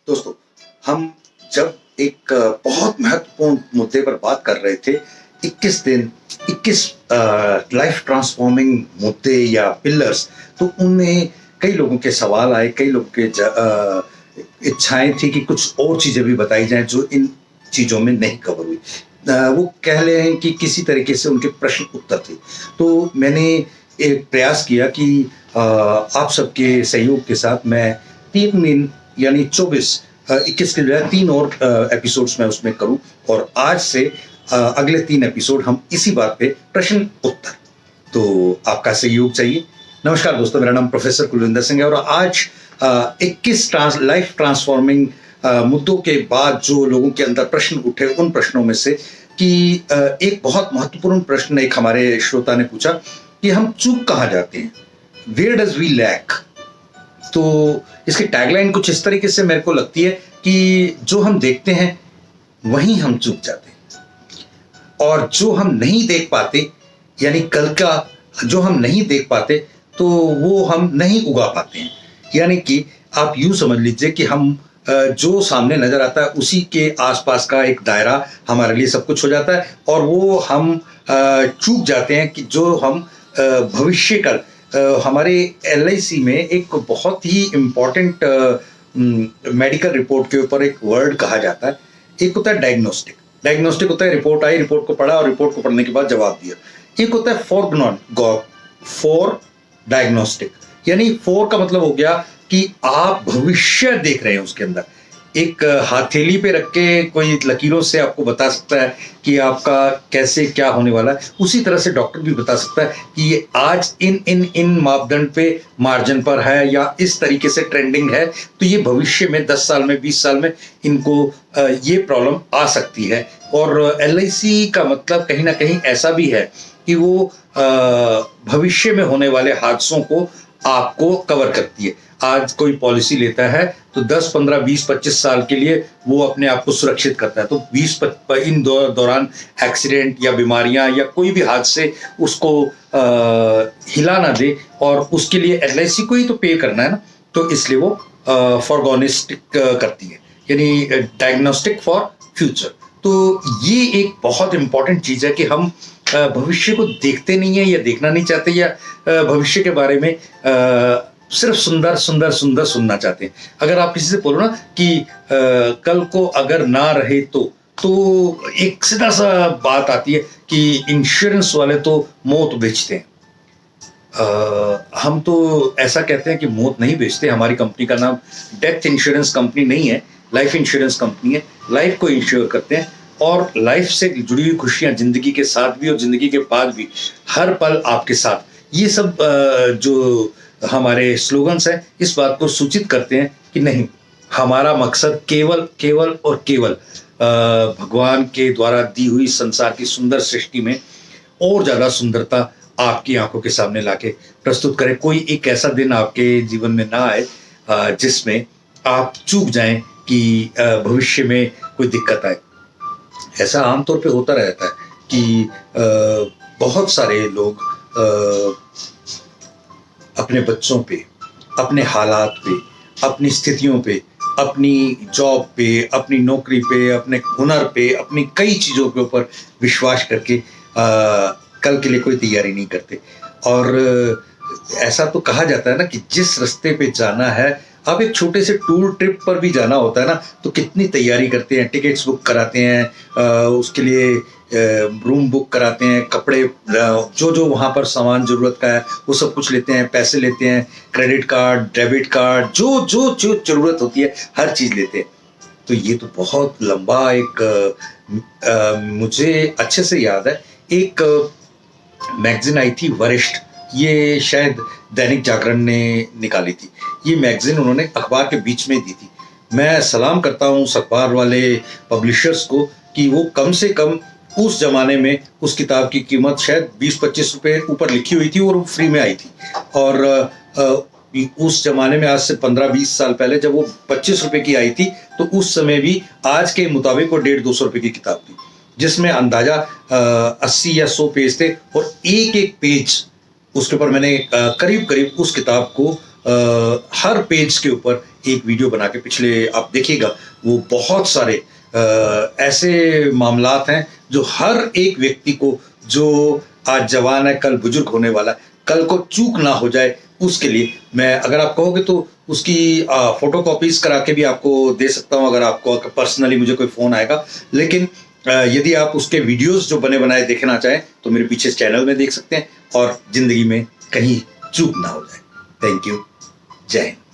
दोस्तों, हम जब एक बहुत महत्वपूर्ण मुद्दे पर बात कर रहे थे, 21 दिन, 21 लाइफ ट्रांसफॉर्मिंग मुद्दे या पिलर्स, तो उनमें कई लोगों के सवाल आए, कई लोगों के इच्छाएं थी कि कुछ और चीजें भी बताई जाएं जो इन चीजों में नहीं कवर हुई। वो कह लें कि किसी तरीके से उनके प्रश्न उत्तर थे। तो मैंने एक प्रयास किया कि आप सबके सहयोग के साथ मैं 3 दिन यानी 21 के बजाय 3 और एपिसोड्स मैं उसमें करूं, और आज से अगले 3 एपिसोड हम इसी बात पे प्रश्न उत्तर, तो आपका सहयोग चाहिए। नमस्कार दोस्तों, मेरा नाम प्रोफेसर कुलविंदर सिंह है और आज 21 लाइफ ट्रांसफॉर्मिंग मुद्दों के बाद जो लोगों के अंदर प्रश्न उठे, उन प्रश्नों में से कि एक बहुत महत्वपूर्ण प्रश्न एक हमारे श्रोता ने पूछा कि हम चूक कहाँ जाते हैं, वेयर डज वी लैक। तो इसकी टैगलाइन कुछ इस तरीके से मेरे को लगती है कि जो हम देखते हैं वहीं हम चूक जाते हैं, और जो हम नहीं देख पाते, यानी कल का जो हम नहीं देख पाते, तो वो हम नहीं उगा पाते हैं। यानी कि आप यूं समझ लीजिए कि हम जो सामने नजर आता है उसी के आसपास का एक दायरा हमारे लिए सब कुछ हो जाता है, और वो हम चूक जाते हैं कि जो हम भविष्य का हमारे LIC में एक बहुत ही इम्पॉर्टेंट मेडिकल रिपोर्ट के ऊपर एक वर्ड कहा जाता है। एक होता है डायग्नोस्टिक। डायग्नोस्टिक होता है रिपोर्ट आई, रिपोर्ट को पढ़ा और रिपोर्ट को पढ़ने के बाद जवाब दिया। एक होता है फॉर डायग्नोस्टिक, यानी फॉर का मतलब हो गया कि आप भविष्य देख रहे हैं। उसके अंदर एक हथेली पे रख के कोई लकीरों से आपको बता सकता है कि आपका कैसे क्या होने वाला है। उसी तरह से डॉक्टर भी बता सकता है कि ये आज इन मापदंड पे मार्जिन पर है या इस तरीके से ट्रेंडिंग है, तो ये भविष्य में 10 साल में 20 साल में इनको ये प्रॉब्लम आ सकती है। और LIC का मतलब कहीं ना कहीं ऐसा भी है कि वो भविष्य में होने वाले हादसों को आपको कवर करती है। आज कोई पॉलिसी लेता है तो 10, 15, 20, 25 साल के लिए वो अपने आप को सुरक्षित करता है। तो इन दौरान एक्सीडेंट या बीमारियां या कोई भी हादसे उसको हिला ना दे, और उसके लिए LIC को ही तो पे करना है ना, तो इसलिए वो फॉरगॉनिस्टिक करती है, यानी डायग्नोस्टिक फॉर फ्यूचर। तो ये एक बहुत इंपॉर्टेंट चीज है कि हम भविष्य को देखते नहीं है या देखना नहीं चाहते, या भविष्य के बारे में सिर्फ सुंदर सुंदर सुंदर सुनना चाहते हैं। अगर आप किसी से बोलो ना कि कल को अगर ना रहे तो एक सीधा सा बात आती है कि इंश्योरेंस वाले तो मौत बेचते हैं। हम तो ऐसा कहते हैं कि मौत नहीं बेचते। हमारी कंपनी का नाम डेथ इंश्योरेंस कंपनी नहीं है, लाइफ इंश्योरेंस कंपनी है। लाइफ को इंश्योर करते हैं, और लाइफ से जुड़ी हुई खुशियां जिंदगी के साथ भी और जिंदगी के बाद भी हर पल आपके साथ। ये सब जो हमारे स्लोगन्स हैं इस बात को सूचित करते हैं कि नहीं, हमारा मकसद केवल केवल और केवल भगवान के द्वारा दी हुई संसार की सुंदर सृष्टि में और ज्यादा सुंदरता आपकी आंखों के सामने लाके प्रस्तुत करें। कोई एक ऐसा दिन आपके जीवन में ना आए जिसमें आप चूक जाएं कि भविष्य में कोई दिक्कत आए। ऐसा आमतौर पे होता रहता है कि बहुत सारे लोग अपने बच्चों पे, अपने हालात पे, अपनी स्थितियों पे, अपनी जॉब पे, अपनी नौकरी पे, अपने हुनर पे, अपनी कई चीज़ों के ऊपर विश्वास करके कल के लिए कोई तैयारी नहीं करते। और ऐसा तो कहा जाता है ना कि जिस रास्ते पे जाना है, आप एक छोटे से टूर ट्रिप पर भी जाना होता है ना, तो कितनी तैयारी करते हैं, टिकट्स बुक कराते हैं, उसके लिए रूम बुक कराते हैं, कपड़े जो वहाँ पर सामान ज़रूरत का है वो सब कुछ लेते हैं, पैसे लेते हैं, क्रेडिट कार्ड, डेबिट कार्ड, जो ज़रूरत होती है हर चीज़ लेते हैं। तो ये तो बहुत लंबा एक मुझे अच्छे से याद है, एक मैगजीन आई थी वरिष्ठ, ये शायद दैनिक जागरण ने निकाली थी। ये मैगजीन उन्होंने अखबार के बीच में दी थी। मैं सलाम करता हूँ उस अखबार वाले पब्लिशर्स को कि वो कम से कम उस जमाने में उस किताब की कीमत शायद 20-25 रुपए ऊपर लिखी हुई थी और वो फ्री में आई थी। और उस जमाने में आज से 15-20 साल पहले जब वो 25 रुपए की आई थी, तो उस समय भी आज के मुताबिक वो 150-200 रुपए की किताब थी, जिसमें अंदाजा 80 या 100 पेज थे, और एक एक पेज उसके ऊपर मैंने करीब करीब उस किताब को हर पेज के ऊपर एक वीडियो बना के, पिछले आप देखिएगा वो बहुत सारे ऐसे मामलात हैं जो हर एक व्यक्ति को, जो आज जवान है कल बुजुर्ग होने वाला है, कल को चूक ना हो जाए उसके लिए मैं, अगर आप कहोगे तो उसकी फोटो कॉपीज करा के भी आपको दे सकता हूं, अगर आपको पर्सनली मुझे कोई फोन आएगा। लेकिन यदि आप उसके वीडियोस जो बने बनाए देखना चाहें तो मेरे पीछे चैनल में देख सकते हैं, और जिंदगी में कहीं चूक ना हो जाए। Thank you. जय हिंद।